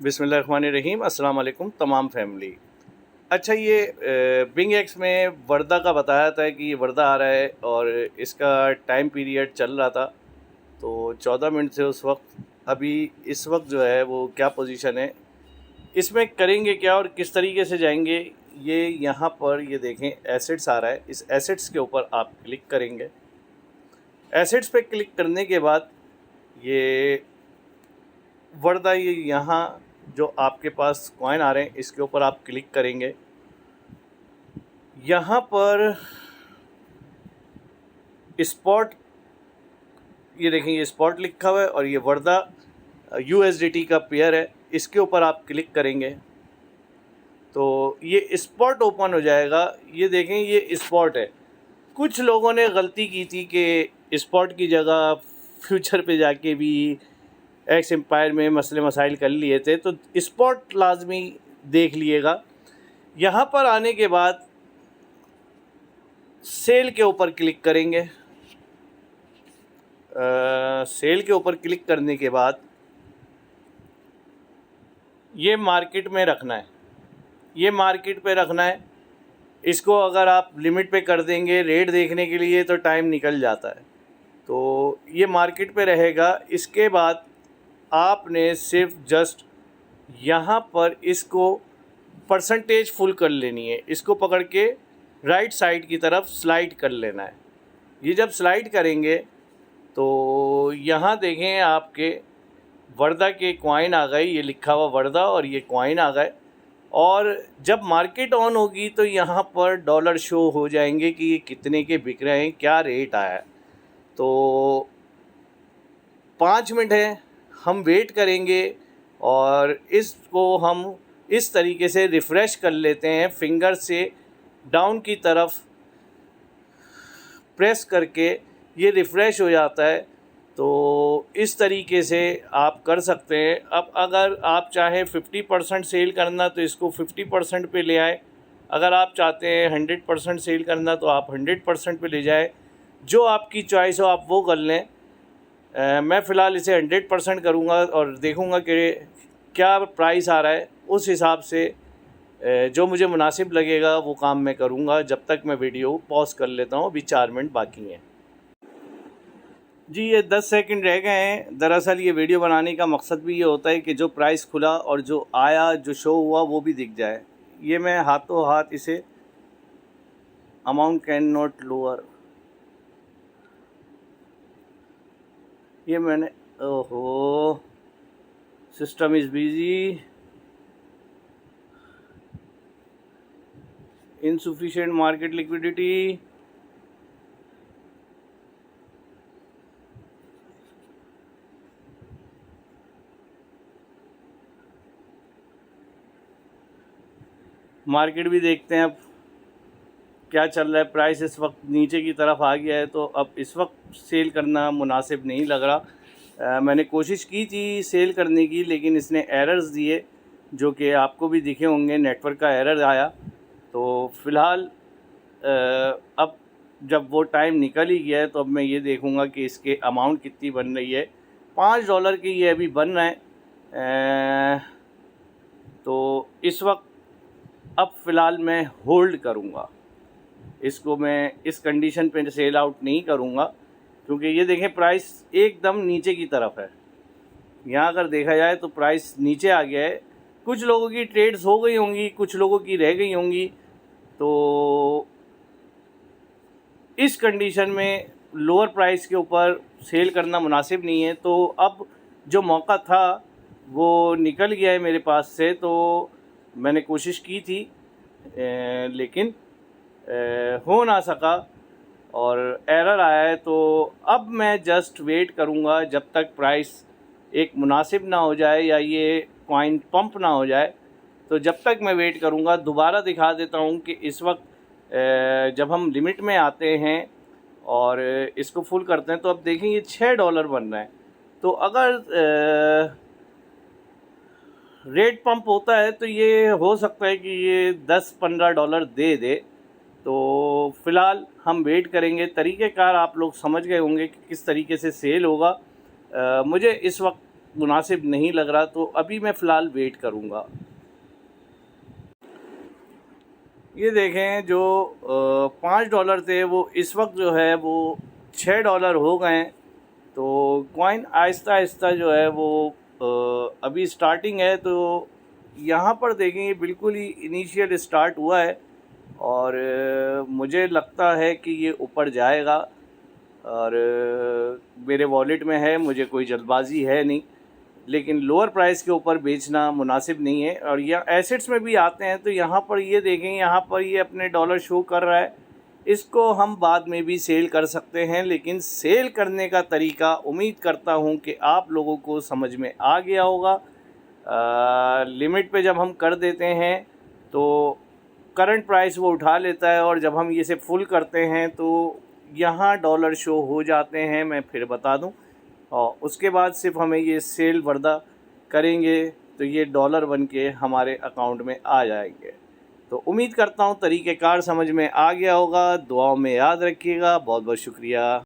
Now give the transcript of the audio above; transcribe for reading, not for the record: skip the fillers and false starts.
बिस्मिल्लाहिर्रहमानिर्रहीम। अस्सलाम वालेकुम तमाम फैमिली। अच्छा, ये बिंग एक्स में वर्दा का बताया था कि ये वर्दा आ रहा है और इसका टाइम पीरियड चल रहा था, तो 14 मिनट से उस वक्त अभी इस वक्त जो है वो क्या पोजीशन है, इसमें करेंगे क्या और किस तरीके से जाएंगे। ये यहाँ पर ये देखें एसेट्स आ रहा है, इस एसेट्स के ऊपर आप क्लिक करेंगे। एसेट्स पे क्लिक करने के बाद ये वर्दा ये यहाँ जो आपके पास कॉइन आ रहे हैं इसके ऊपर आप क्लिक करेंगे। यहाँ पर स्पॉट ये देखें, ये स्पॉट लिखा हुआ है और ये वर्दा USDT का पेयर है, इसके ऊपर आप क्लिक करेंगे तो ये स्पॉट ओपन हो जाएगा। ये देखें ये स्पॉट है। कुछ लोगों ने गलती की थी कि स्पॉट की जगह फ्यूचर पे जाके भी एक्स एम्पायर में मसले मसाइल कर लिए थे, तो स्पॉट लाजमी देख लिएगा। यहाँ पर आने के बाद सेल के ऊपर क्लिक करेंगे। सेल के ऊपर क्लिक करने के बाद ये मार्केट में रखना है, ये मार्केट पे रखना है। इसको अगर आप लिमिट पे कर देंगे रेट देखने के लिए तो टाइम निकल जाता है, तो ये मार्केट पे रहेगा। इसके बाद आपने सिर्फ जस्ट यहाँ पर इसको परसेंटेज फुल कर लेनी है, इसको पकड़ के राइट साइड की तरफ स्लाइड कर लेना है। ये जब स्लाइड करेंगे तो यहाँ देखें आपके वर्दा के कॉइन आ गए, ये लिखा हुआ वर्दा और ये कॉइन आ गए। और जब मार्केट ऑन होगी तो यहाँ पर डॉलर शो हो जाएंगे कि ये कितने के बिक रहे हैं, क्या रेट आया है। तो 5 मिनट है, हम वेट करेंगे और इसको हम इस तरीके से रिफ़्रेश कर लेते हैं। फिंगर से डाउन की तरफ प्रेस करके ये रिफ़्रेश हो जाता है। तो इस तरीके से आप कर सकते हैं। अब अगर आप चाहें 50% सेल करना तो इसको 50% पे ले आए, अगर आप चाहते हैं 100% सेल करना तो आप 100% पे ले जाए। जो आपकी चॉइस हो आप वो कर लें। मैं फ़िलहाल इसे 100% करूँगा और देखूँगा कि क्या प्राइस आ रहा है, उस हिसाब से जो मुझे मुनासिब लगेगा वो काम मैं करूँगा। जब तक मैं वीडियो पॉज कर लेता हूँ, अभी 4 मिनट बाकी हैं जी। ये 10 सेकंड रह गए हैं। दरअसल ये वीडियो बनाने का मकसद भी ये होता है कि जो प्राइस खुला और जो आया, जो शो हुआ वो भी दिख जाए। ये मैं हाथों हाथ इसे अमाउंट कैन नॉट लोअर, ये मैंने, ओहो system is busy, insufficient market liquidity. Market भी देखते हैं अब क्या चल रहा है। प्राइस इस वक्त नीचे की तरफ आ गया है, तो अब इस वक्त सेल करना मुनासिब नहीं लग रहा। मैंने कोशिश की थी सेल करने की, लेकिन इसने एरर्स दिए जो कि आपको भी दिखे होंगे, नेटवर्क का एरर आया। तो फ़िलहाल अब जब वो टाइम निकल ही गया है तो अब मैं ये देखूँगा कि इसके अमाउंट कितनी बन रही है। $5 की ये अभी बन रहा है। तो इस वक्त अब फ़िलहाल मैं होल्ड करूँगा, इसको मैं इस कंडीशन पे सेल आउट नहीं करूँगा, क्योंकि ये देखें प्राइस एकदम नीचे की तरफ है। यहाँ अगर देखा जाए तो प्राइस नीचे आ गया है। कुछ लोगों की ट्रेड्स हो गई होंगी, कुछ लोगों की रह गई होंगी। तो इस कंडीशन में लोअर प्राइस के ऊपर सेल करना मुनासिब नहीं है। तो अब जो मौका था वो निकल गया है मेरे पास से, तो मैंने कोशिश की थी लेकिन हो ना सका और एरर आया है। तो अब मैं जस्ट वेट करूँगा जब तक प्राइस एक मुनासिब ना हो जाए या ये कॉइन पंप ना हो जाए। तो जब तक मैं वेट करूँगा, दोबारा दिखा देता हूँ कि इस वक्त जब हम लिमिट में आते हैं और इसको फुल करते हैं तो अब देखें ये $6 बन रहा है। तो अगर रेट पंप होता है तो ये हो सकता है कि ये $10-15 दे दे। तो फ़िलहाल हम वेट करेंगे। तरीक़ेकार आप लोग समझ गए होंगे कि किस तरीके से सेल होगा। मुझे इस वक्त मुनासिब नहीं लग रहा, तो अभी मैं फ़िलहाल वेट करूँगा। ये देखें जो $5 थे वो इस वक्त जो है वो $6 हो गए हैं। तो कॉइन आहिस्ता आहिस्ता जो है वो अभी स्टार्टिंग है, तो यहाँ पर देखें ये बिल्कुल ही इनिशियल स्टार्ट हुआ है और मुझे लगता है कि ये ऊपर जाएगा और मेरे वॉलेट में है, मुझे कोई जल्दबाजी है नहीं, लेकिन लोअर प्राइस के ऊपर बेचना मुनासिब नहीं है। और यह एसेट्स में भी आते हैं तो यहाँ पर ये देखें, यहाँ पर ये अपने डॉलर शो कर रहा है, इसको हम बाद में भी सेल कर सकते हैं, लेकिन सेल करने का तरीका उम्मीद करता हूँ कि आप लोगों को समझ में आ गया होगा। लिमिट पे जब हम कर देते हैं तो करंट प्राइस वो उठा लेता है और जब हम इसे फुल करते हैं तो यहाँ डॉलर शो हो जाते हैं, मैं फिर बता दूं, और उसके बाद सिर्फ हमें ये सेल वर्दा करेंगे तो ये डॉलर बन के हमारे अकाउंट में आ जाएंगे। तो उम्मीद करता हूँ तरीक़ेकार समझ में आ गया होगा। दुआओं में याद रखिएगा। बहुत बहुत शुक्रिया।